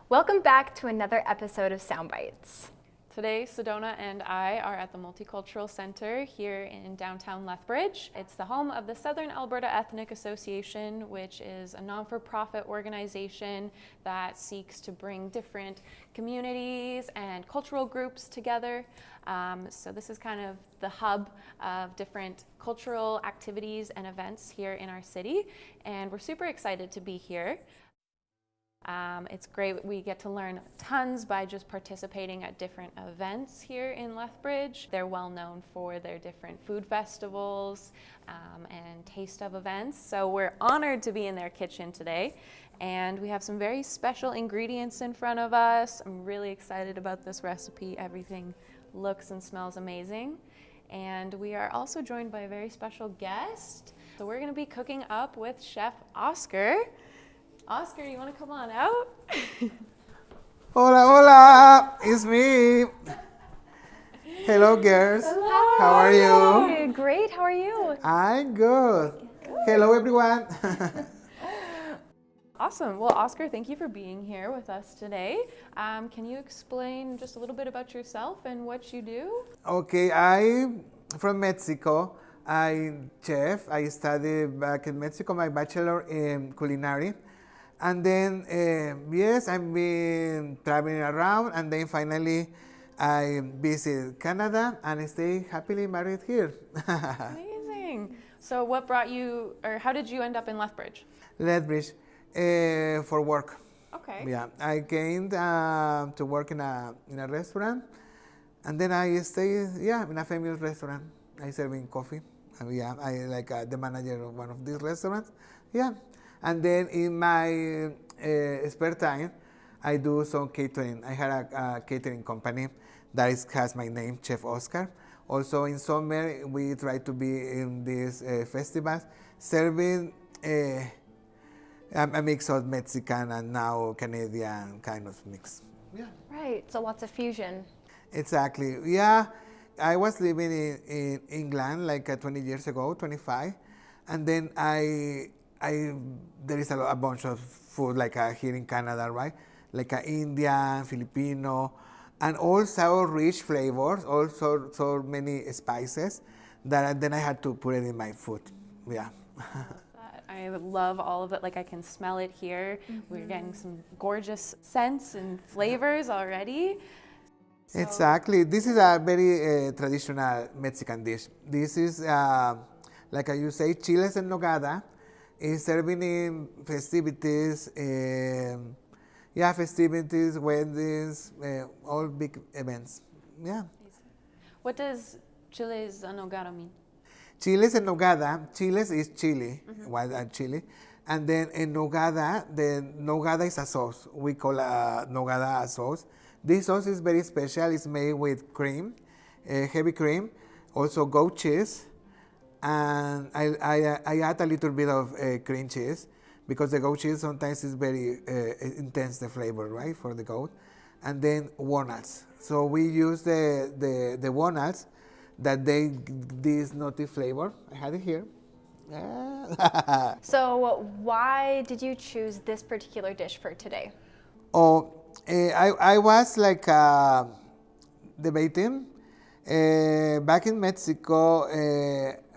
Welcome back to another episode of Soundbites. Today, Sedona and I are at the Multicultural Center here in downtown Lethbridge. It's the home of the Southern Alberta Ethnic Association, which is a non-for-profit organization that seeks to bring different communities and cultural groups together. So this is kind of the hub of different cultural activities and events here in our city, and we're super excited to be here. It's great. We get to learn tons by just participating at different events here in Lethbridge. They're well known for their different food festivals and taste of events. So we're honored to be in their kitchen today. And we have some very special ingredients in front of us. I'm really excited about this recipe. Everything looks and smells amazing. And we are also joined by a very special guest. So we're going to be cooking up with Chef Oscar. Oscar, you want to come on out? Hola, hola, it's me. Hello, girls. Hello. How are you? Great, how are you? I'm good. Hello, everyone. Awesome. Well, Oscar, thank you for being here with us today. Can you explain just a little bit about yourself and what you do? Okay, I'm from Mexico. I'm chef. I studied back in Mexico my bachelor in culinary. And then, yes, I've been traveling around, and then finally I visit Canada and I stay happily married here. Amazing. So what brought you, or how did you end up in Lethbridge? Lethbridge, for work. Okay. Yeah, I came to work in a restaurant, and then I stay in a famous restaurant. I serving coffee. I like the manager of one of these restaurants. Yeah. And then in my spare time, I do some catering. I had a catering company that has my name, Chef Oscar. Also in summer, we try to be in these festivals, serving a mix of Mexican and now Canadian kind of mix. Yeah. Right, so lots of fusion. Exactly. Yeah. I was living in England like 20 years ago, 25. And then there is a bunch of food like here in Canada, right? Like Indian, Filipino, and also rich flavors, also so many spices that then I had to put it in my food. Yeah. I love all of it. Like I can smell it here. Mm-hmm. We're getting some gorgeous scents and flavors already. So. Exactly. This is a very traditional Mexican dish. This is, like you say, Chiles and Nogada. Is serving in festivities, festivities, weddings, all big events. Yeah. What does Chiles and Nogada mean? Chiles and Nogada. Chiles is chili, wild chili, and then in Nogada, the Nogada is a sauce. We call Nogada a sauce. This sauce is very special. It's made with cream, heavy cream, also goat cheese. And I add a little bit of cream cheese because the goat cheese sometimes is very intense, the flavor, right, for the goat. And then walnuts. So we use the walnuts that they this nutty flavor. I had it here. So why did you choose this particular dish for today? I was like debating. Back in Mexico,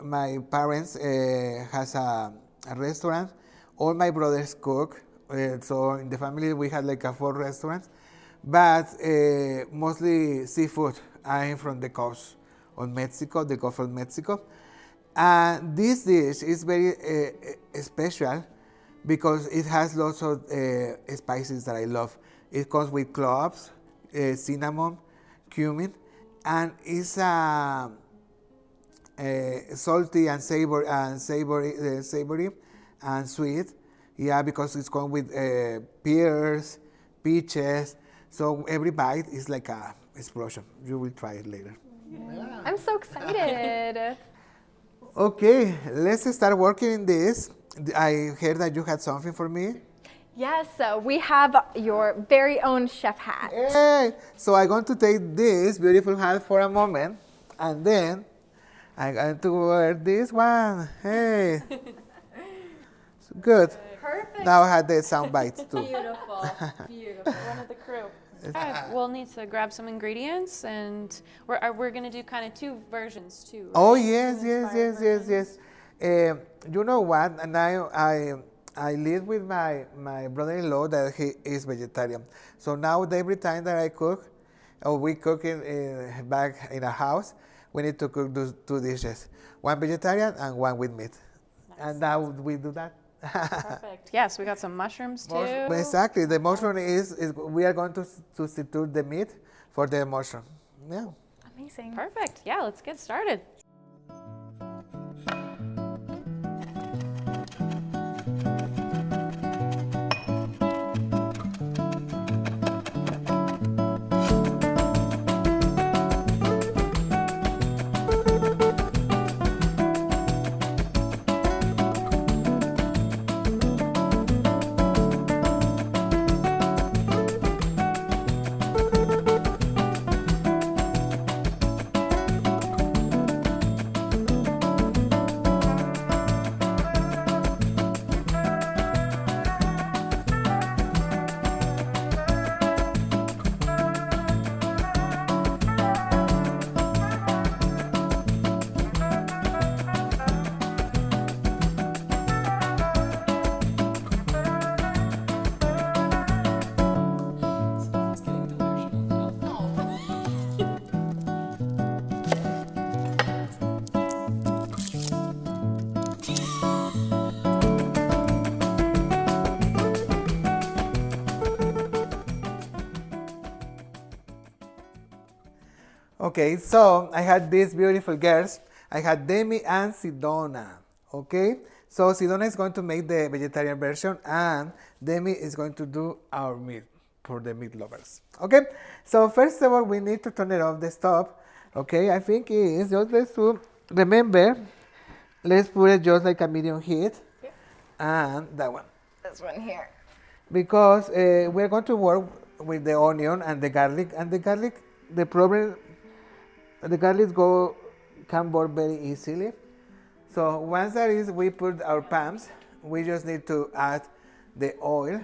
my parents has a restaurant. All my brothers cook. So in the family we had like 4 restaurants, but mostly seafood. I'm from the coast of Mexico, the Gulf of Mexico. And this dish is very special because it has lots of spices that I love. It comes with cloves, cinnamon, cumin, and it's salty and savory and sweet. Yeah, because it's come with pears, peaches. So every bite is like a explosion. You will try it later. Yeah. I'm so excited. Okay, let's start working in this. I heard that you had something for me. Yes, so we have your very own chef hat. Hey, so I'm going to take this beautiful hat for a moment, and then I'm going to wear this one. Hey. Good. Perfect. Now I had the sound bites too. Beautiful, beautiful. One of the crew. Okay, we'll need to grab some ingredients, and we're gonna do kind of two versions too. Right? Oh Two yes, inspired versions. You know what? And I live with my brother-in-law that he is vegetarian. So now every time that I cook, or we cook back in a house, we need to cook those two dishes, one vegetarian and one with meat. Nice. And now we do that. Perfect. Yes, we got some mushrooms too. Exactly. The mushroom is we are going to substitute the meat for the mushroom. Yeah. Amazing. Perfect. Yeah, let's get started. Okay, so I had these beautiful girls. I had Demi and Sedona. Okay, so Sedona is going to make the vegetarian version, and Demi is going to do our meat for the meat lovers. Okay, so first of all, we need to turn it off the stove. Okay, I think it is just let's remember, let's put it just like a medium heat, and that one. This one here. Because we're going to work with the onion and the garlic, the problem, the garlic can burn very easily. So once that is, we put our pans, we just need to add the oil.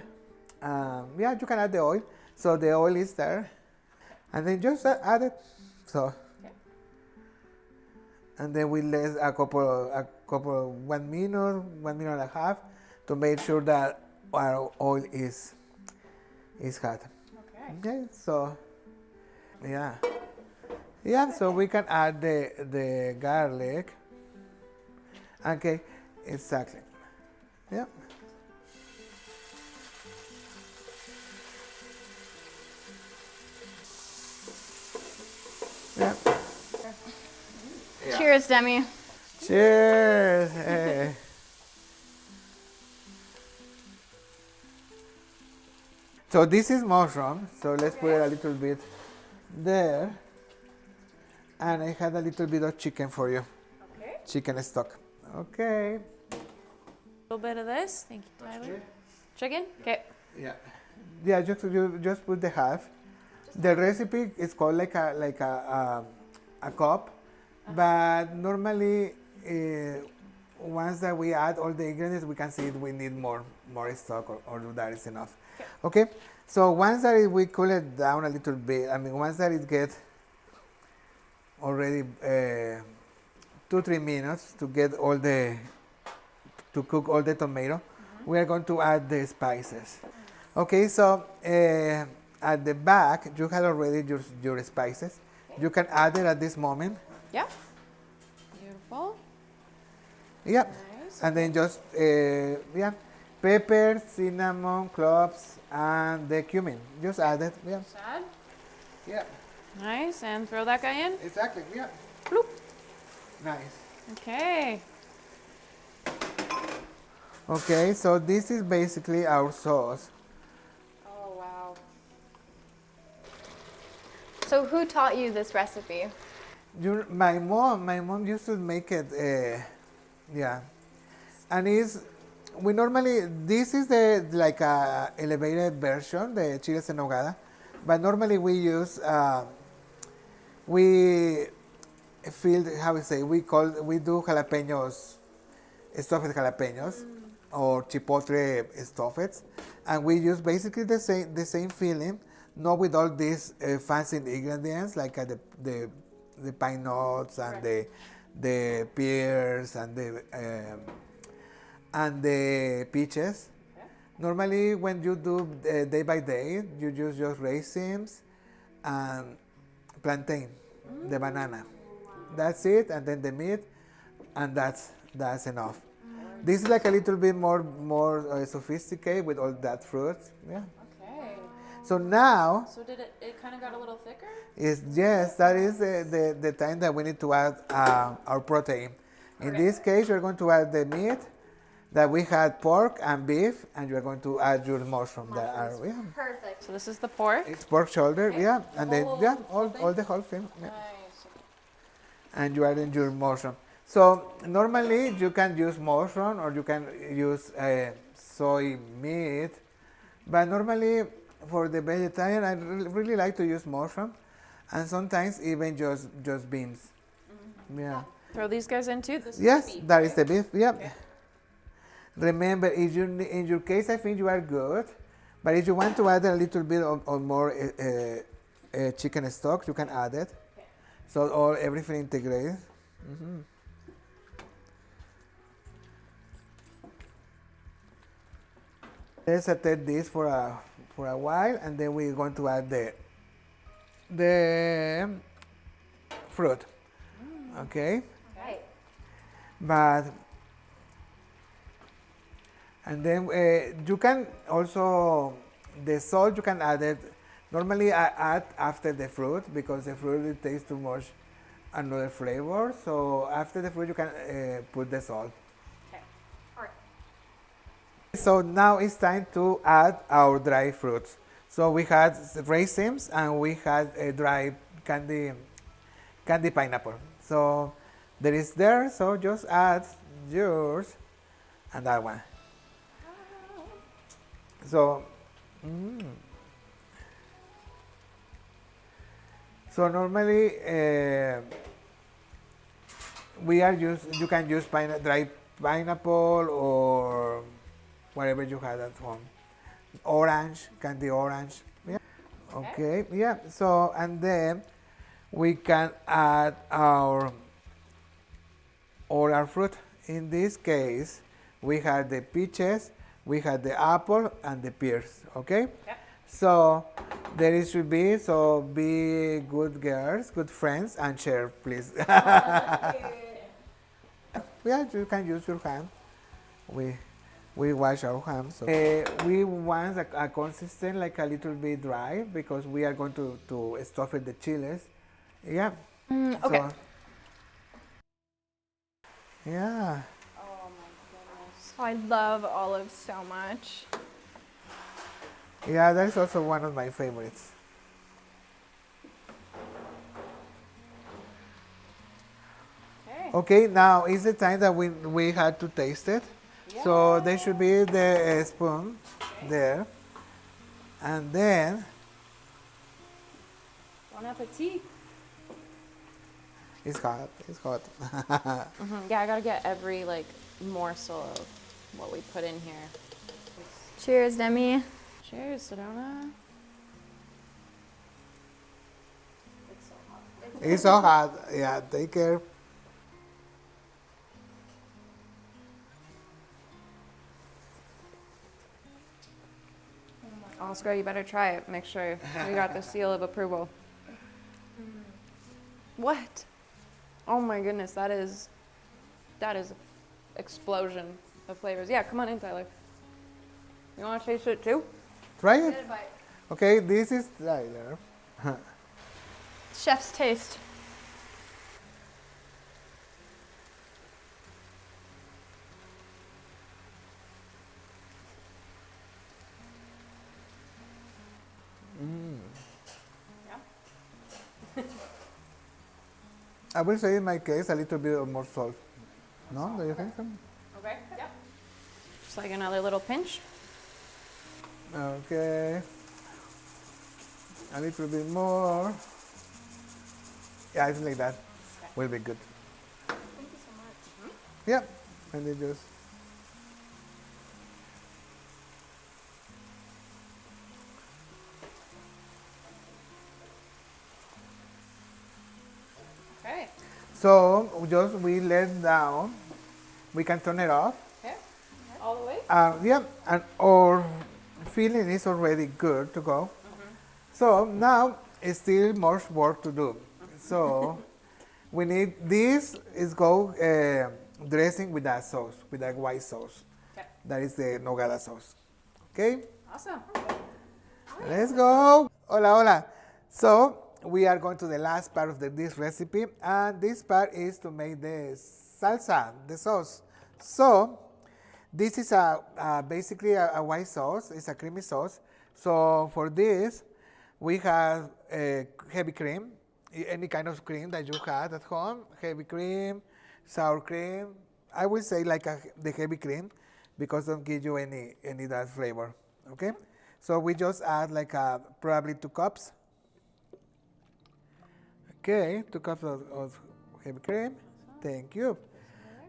Yeah, you can add the oil. So the oil is there, and then just add it. So, and then we let a couple, 1 minute, 1 minute and a half, to make sure that our oil is hot. Okay. So yeah, so we can add the garlic. Okay, exactly. Yeah. Yeah. Cheers, Demi. Cheers. Hey. So this is mushroom. So let's put it a little bit there. And I had a little bit of chicken for you. Okay. Chicken stock. Okay. A little bit of this. Thank you, Tyler. Chicken? Okay. Yeah. Yeah, you just put the half. The recipe is called like a cup, but normally once that we add all the ingredients, we can see if we need more stock or that is enough. Okay. So once that we cool it down a little bit, once that it gets already 2-3 minutes to cook all the tomato, we are going to add the spices. Okay, so at the back you have already your spices. You can add it at this moment. Yeah. Beautiful. Yeah. Nice. And then just pepper, cinnamon, cloves, and the cumin. Just add it. Yeah. Just add. Yeah. Nice, and throw that guy in. Exactly. Yeah. Bloop. Nice. Okay. Okay, so this is basically our sauce. Oh, wow. So who taught you this recipe? My mom used to make it. Yeah, and we normally, this is the like a elevated version, the Chiles and Nogada, but normally we use we do jalapenos, stuffed jalapenos or chipotle stuffed, and we use basically the same filling, not with all these fancy ingredients like the pine nuts and the pears and the peaches. Okay. Normally, when you do day by day, you use just raisins and plantain, the banana. That's it, and then the meat, and that's enough. This is like a little bit more sophisticated with all that fruit. Yeah. Okay. So now, So did it kind of got a little thicker? yes, that is the time that we need to add our protein. In this case, you're going to add the meat that we had pork and beef, and you're going to add your mushroom. That are, yeah. Perfect. So this is the pork. It's pork shoulder, yeah, and then whole- yeah, whole all thing? the whole thing. Yeah. Nice. And you add in your mushroom. So normally you can use mushroom or you can use soy meat, but normally for the vegetarian I really like to use mushroom, and sometimes even just beans. Yeah. Throw these guys in too. This Yes, is the beef, that right? is the beef. Yeah. Remember, if you in your case, I think you are good, but if you want to add a little bit of more chicken stock, you can add it. Okay. So everything integrated. Let's saute this for a while, and then we're going to add the fruit. Okay, Right. but and then you can also the salt you can add it. Normally I add after the fruit because the fruit it tastes too much another flavor. So after the fruit you can put the salt. Okay. All right. So now it's time to add our dry fruits. So we had raisins and we had a dry candy pineapple. So there is there. So just add yours and that one. So. So normally we are you can use dry pineapple or whatever you have at home. Orange, candy orange. Yeah. Okay. Yeah. So and then we can add all our fruit. In this case, we have the peaches, we have the apple, and the pears. Okay. Yep. So there it should be. So be good girls, good friends, and share, please. Yeah, you can use your hand. We wash our hands. So. We want a consistent, like a little bit dry, because we are going to stuff it the chiles. Yeah. Okay. So, yeah. Oh my goodness. Oh, I love olives so much. Yeah, that is also one of my favorites. Okay. Okay, now is the time that we had to taste it. So there should be the spoon there. And then Bon appetit. it's hot. It's hot. Yeah, I gotta get every like morsel of what we put in here. Cheers, Demi. Cheers, Sedona. It's so hot. Yeah, take care. Oscar, you better try it. Make sure we got the seal of approval. What? Oh my goodness, that is explosion of flavors. Yeah, come on in, Tyler. You want to taste it too? Try it. Okay, this is Tyler. Chef's taste. I will say in my case a little bit of more salt. No, do you think so? Okay. Yep. Just like another little pinch. Okay. A little bit more. Yeah, I think like that will be good. Thank you so much. Yeah, and then just. So just we let down. We can turn it off. Okay. All the way? Yeah, and our feeling is already good to go. So now it's still more work to do. So we need this is go dressing with that sauce, with that white sauce. Okay. That is the Nogada sauce. Okay, Awesome. let's go. Hola, hola. So we are going to the last part of this recipe, and this part is to make the salsa, the sauce. So this is basically a white sauce. It's a creamy sauce. So for this, we have heavy cream, any kind of cream that you have at home. Heavy cream, sour cream. I will say like the heavy cream because don't give you any that flavor. Okay. So we just add like probably 2 cups. Okay, 2 cups of heavy cream. Thank you.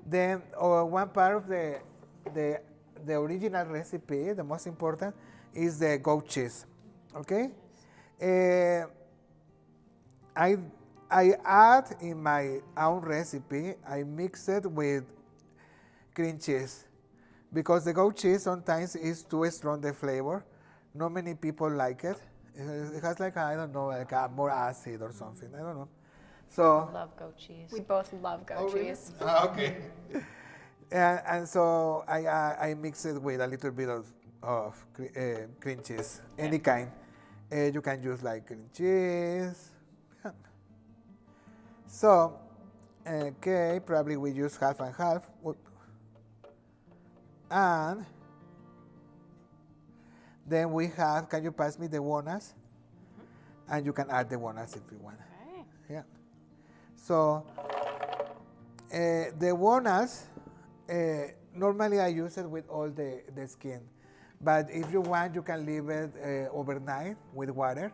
Then one part of the original recipe, the most important, is the goat cheese. Okay, I add in my own recipe. I mix it with cream cheese because the goat cheese sometimes is too strong the flavor. Not many people like it. It has like I don't know, like a more acid or something. I don't know. So Love goat cheese. We both love goat cheese. okay. And so I mix it with a little bit of cream cheese, any kind. You can use like cream cheese. Yeah. So, okay, probably we use half and half. And then we have, can you pass me the walnuts? And you can add the walnuts if you want. Okay. Yeah. So the walnuts, normally I use it with all the skin. But if you want, you can leave it overnight with water,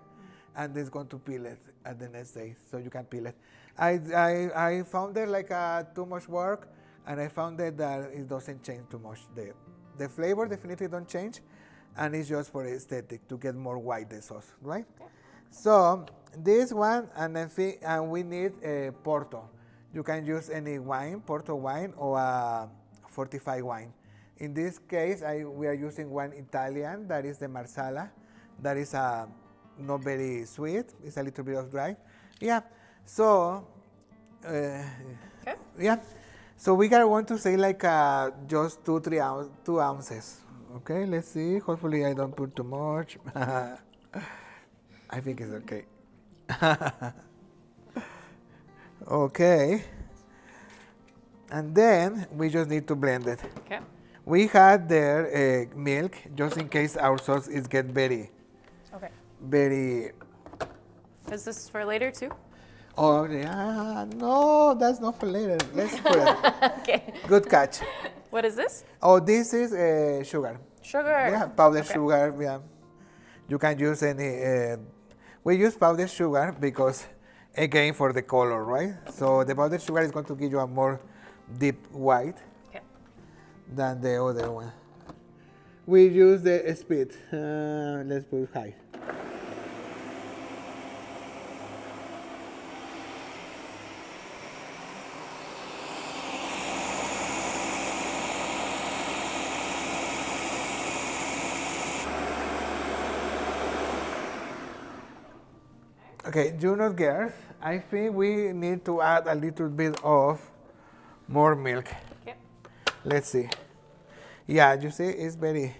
and it's going to peel it at the next day. So you can peel it. I found it like too much work, and I found that it doesn't change too much. The flavor definitely don't change, and it's just for aesthetic to get more white the sauce, right? Okay. So this one, and we need Porto. You can use any wine, Porto wine or a fortified wine. In this case, we are using one Italian, that is the Marsala. That is not very sweet. It's a little bit of dry. Yeah. So, Okay. yeah. So we want to say like just 2 ounces. Okay, let's see. Hopefully I don't put too much. I think it's okay. Okay. And then we just need to blend it. Okay. We had there milk just in case our sauce is get very, Okay. very. Is this for later too? Oh yeah, no, that's not for later. Let's put it. Okay. Good catch. What is this? Oh, this is sugar. Sugar. Yeah, powdered Okay. sugar. Yeah, you can use any. We use powdered sugar because, again, for the color, right? So the powdered sugar is going to give you a more deep white Okay. than the other one. We use the speed. Let's put high. Okay, junior girls, I think we need to add a little bit of more milk. Okay. Let's see. Yeah, you see, it's very.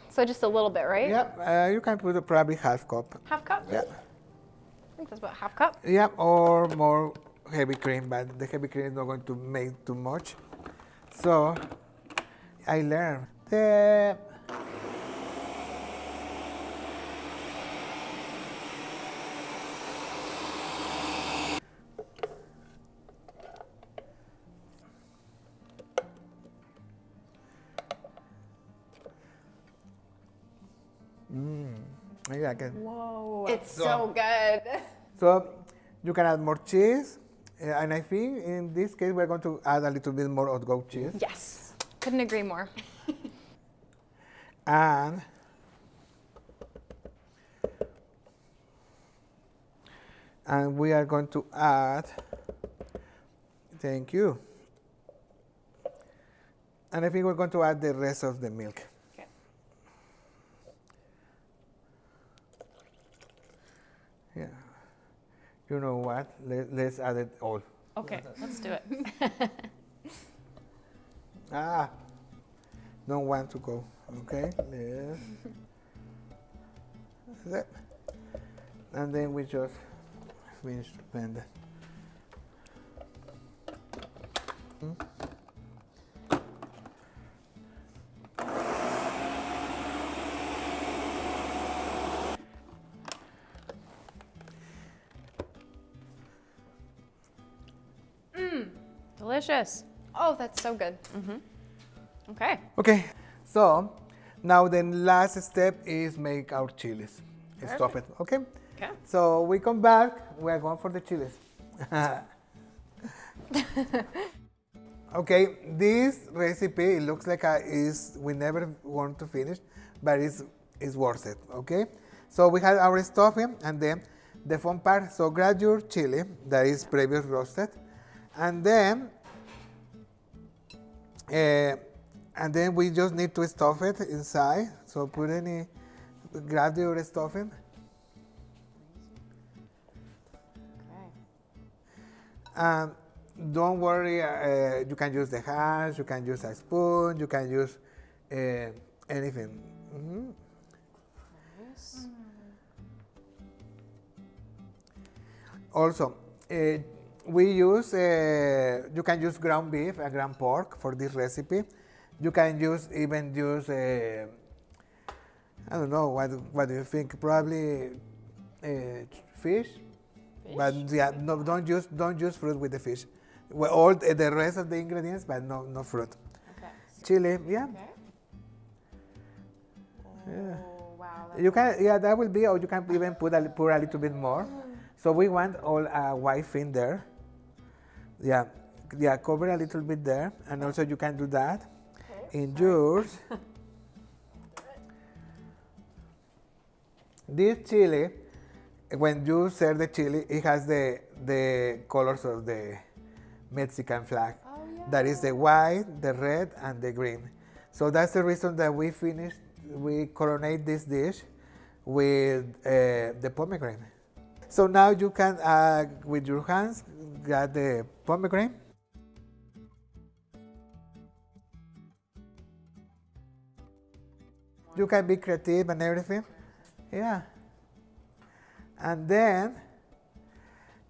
So just a little bit, right? Yeah, you can put probably half cup. Half cup? Yeah. I think that's about half cup. Yeah, or more heavy cream, but the heavy cream is not going to make too much. So I learned that. I like it. Whoa. It's so good. So you can add more cheese, and I think in this case we're going to add a little bit more of goat cheese. Yes. Couldn't agree more. And we are going to add Thank you. And I think we're going to add the rest of the milk. Okay. Yeah. You know what? Let's add it all. Okay, let's do it. Don't want to go. Okay. Yes. That's it. And then we just finish to blend it. Delicious. Oh, that's so good. Okay. Okay. So now the last step is make our chiles. Stuff it. Okay. Okay. So we come back. We are going for the chiles. Okay. This recipe, it looks like we never want to finish, but it's worth it. Okay. So we have our stuffing, and then the fun part. So grab your chili that is previous roasted, and then we just need to stuff it inside. So grab your stuffing. Okay. Don't worry, you can use the hands, you can use a spoon, you can use anything. Nice. Also, we use, you can use ground beef and ground pork for this recipe. You can even use, I don't know, what do you think? Probably fish? But yeah, no, don't use fruit with the fish. Well, all the rest of the ingredients, but no fruit. Okay. Chili, yeah. Okay. Yeah. Oh, wow. You can, yeah, that will be, or you can even pour a little bit more. So we want all white fin there. Yeah, cover a little bit there, and also you can do that in yours. This chili, when you serve the chili, it has the colors of the Mexican flag. Oh, yeah. That is the white, the red, and the green. So that's the reason that we coronate this dish with the pomegranate. So now you can, with your hands, grab the pomegranate. You can be creative and everything. Yeah. And then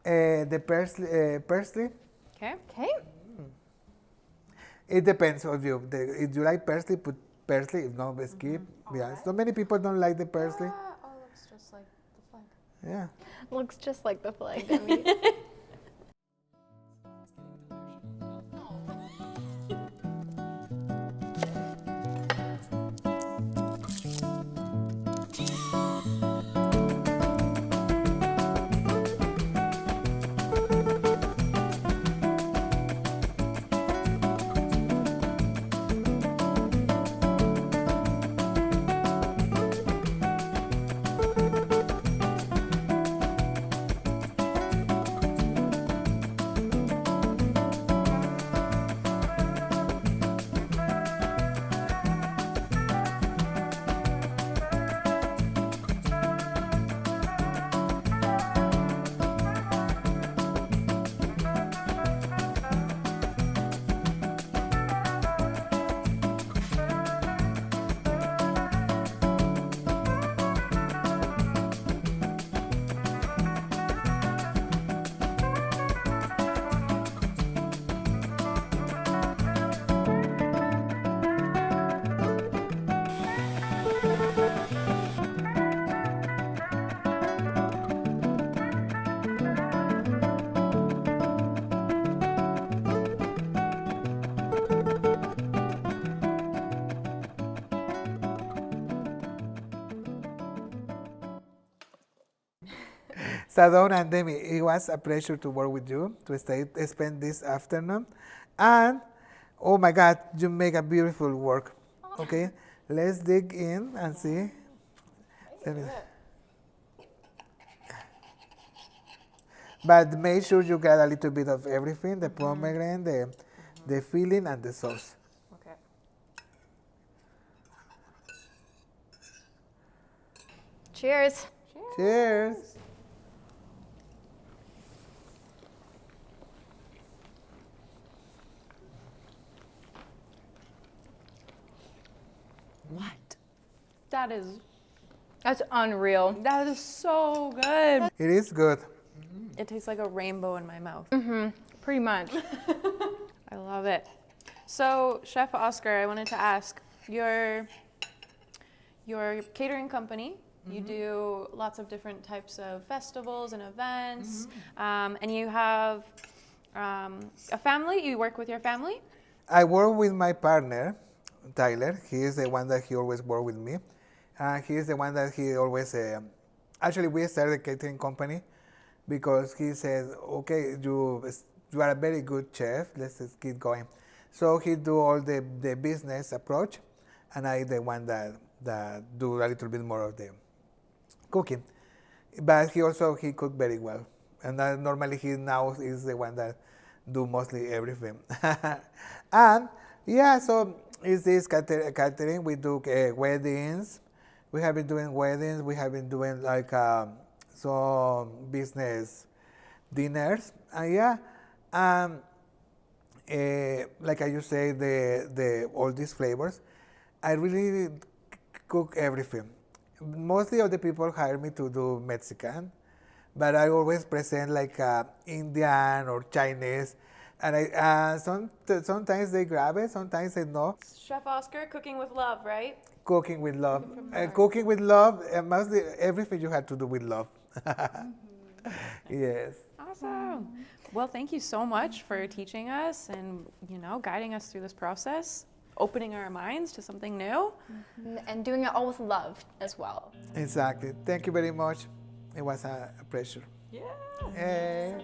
the parsley. Okay. Okay. It depends on you. If you like parsley, put parsley. If not, skip. Yeah. So many people don't like the parsley. Oh, looks just like the flag. Yeah. Looks just like the flag, Demi. Sedona and Demi, it was a pleasure to work with you, to spend this afternoon. And, oh my God, you make a beautiful work. Okay, let's dig in and see. But make sure you get a little bit of everything, the pomegranate, the filling, and the sauce. Okay. Cheers. Cheers. What? That's unreal. that is so good. It is good. It tastes like a rainbow in my mouth. Pretty much. I love it. So, Chef Oscar, I wanted to ask, your catering company, you do lots of different types of festivals and events, and you have a family. You work with your family? I work with my partner, Tyler. He is the one that he always work with me. He is the one that he always, actually we started a catering company because he said, okay, you are a very good chef, let's just keep going. So he do all the business approach, and I the one that do a little bit more of the cooking. But he cook very well. And normally he now is the one that do mostly everything. And yeah, so is this catering. We do weddings. We have been doing weddings. We have been doing like some business dinners. And yeah, like I used say, the all these flavors. I really cook everything. Mostly of the people hire me to do Mexican, but I always present like Indian or Chinese, and I sometimes they grab it, sometimes they no. Chef Oscar, cooking with love, right? Cooking with love, cooking with love, and mostly everything you have to do with love. Yes. Awesome. Well, thank you so much for teaching us and, guiding us through this process, opening our minds to something new. And doing it all with love as well. Exactly. Thank you very much. It was a pleasure. Yeah. Hey.